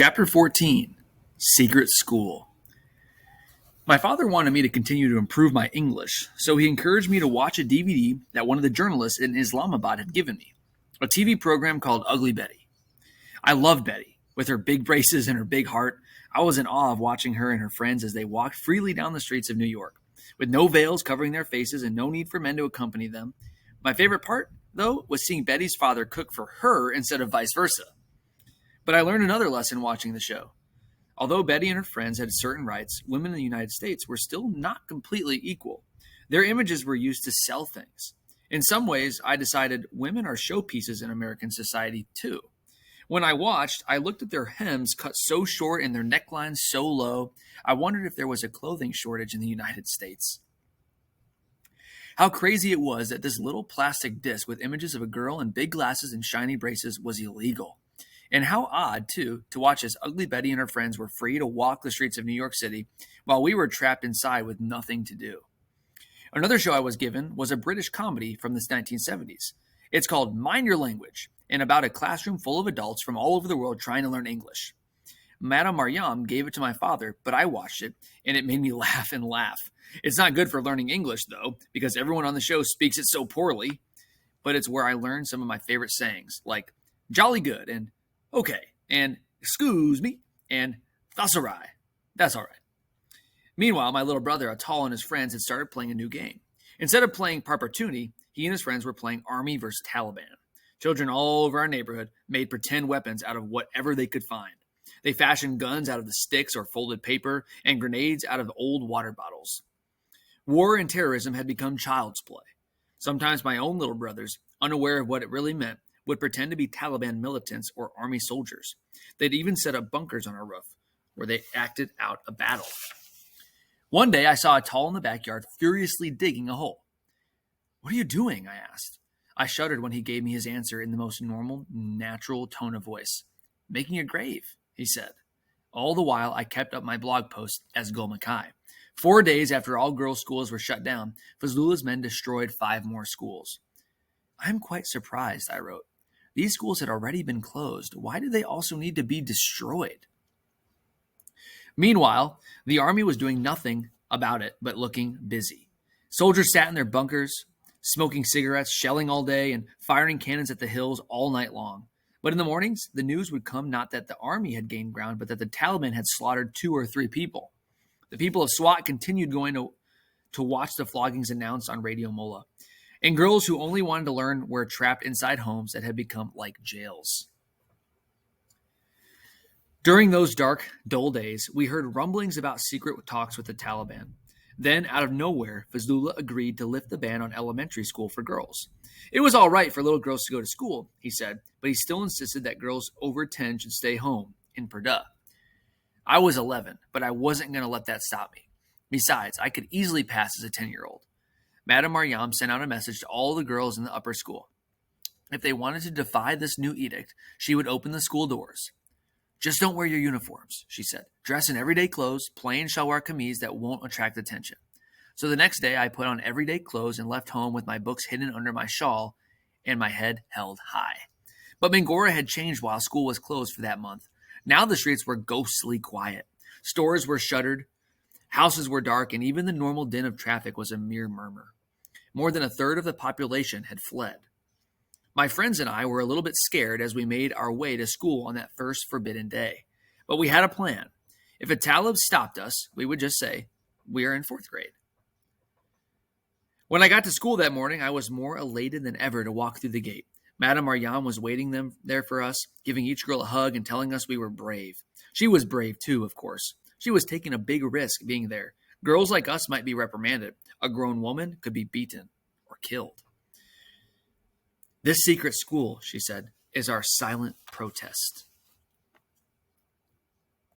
Chapter 14, Secret School. My father wanted me to continue to improve my English, so he encouraged me to watch a DVD that one of the journalists in Islamabad had given me, a TV program called Ugly Betty. I loved Betty. With her big braces and her big heart, I was in awe of watching her and her friends as they walked freely down the streets of New York, with no veils covering their faces and no need for men to accompany them. My favorite part, though, was seeing Betty's father cook for her instead of vice versa. But I learned another lesson watching the show. Although Betty and her friends had certain rights, women in the United States were still not completely equal. Their images were used to sell things. In some ways, I decided women are showpieces in American society too. When I watched, I looked at their hems cut so short and their necklines so low, I wondered if there was a clothing shortage in the United States. How crazy it was that this little plastic disc with images of a girl in big glasses and shiny braces was illegal. And how odd, too, to watch as Ugly Betty and her friends were free to walk the streets of New York City while we were trapped inside with nothing to do. Another show I was given was a British comedy from the 1970s. It's called Mind Your Language, and about a classroom full of adults from all over the world trying to learn English. Madame Mariam gave it to my father, but I watched it, and it made me laugh and laugh. It's not good for learning English, though, because everyone on the show speaks it so poorly. But it's where I learned some of my favorite sayings, like jolly good and okay, and excuse me, and that's all right. That's all right. Meanwhile, my little brother, Atal, and his friends had started playing a new game. Instead of playing Parpatuni, he and his friends were playing Army versus Taliban. Children all over our neighborhood made pretend weapons out of whatever they could find. They fashioned guns out of the sticks or folded paper and grenades out of old water bottles. War and terrorism had become child's play. Sometimes my own little brothers, unaware of what it really meant, would pretend to be Taliban militants or army soldiers. They'd even set up bunkers on our roof, where they acted out a battle. One day I saw Atal in the backyard furiously digging a hole. "What are you doing?" I asked. I shuddered when he gave me his answer in the most normal, natural tone of voice. "Making a grave," he said. All the while, I kept up my blog post as Gulmakai. 4 days after all girls' schools were shut down, Fazlulah's men destroyed 5 more schools. "I'm quite surprised," I wrote. These schools had already been closed. Why did they also need to be destroyed? Meanwhile, the army was doing nothing about it but looking busy. Soldiers sat in their bunkers, smoking cigarettes, shelling all day, and firing cannons at the hills all night long. But in the mornings, the news would come not that the army had gained ground, but that the Taliban had slaughtered 2 or 3 people. The people of SWAT continued going to watch the floggings announced on Radio Mullah. And girls who only wanted to learn were trapped inside homes that had become like jails. During those dark, dull days, we heard rumblings about secret talks with the Taliban. Then, out of nowhere, Fazlullah agreed to lift the ban on elementary school for girls. It was all right for little girls to go to school, he said, but he still insisted that girls over 10 should stay home in Purdah. I was 11, but I wasn't going to let that stop me. Besides, I could easily pass as a 10-year-old. Madame Mariam sent out a message to all the girls in the upper school. If they wanted to defy this new edict, she would open the school doors. "Just don't wear your uniforms," she said. "Dress in everyday clothes, plain shalwar kameez that won't attract attention." So the next day, I put on everyday clothes and left home with my books hidden under my shawl and my head held high. But Mingora had changed while school was closed for that month. Now the streets were ghostly quiet. Stores were shuttered, houses were dark, and even the normal din of traffic was a mere murmur. More than a third of the population had fled. My friends and I were a little bit scared as we made our way to school on that first forbidden day. But we had a plan. If a Talib stopped us, we would just say, "We are in 4th grade." When I got to school that morning, I was more elated than ever to walk through the gate. Madame Mariam was waiting there for us, giving each girl a hug and telling us we were brave. She was brave too, of course. She was taking a big risk being there. Girls like us might be reprimanded. A grown woman could be beaten or killed. "This secret school," she said, "is our silent protest."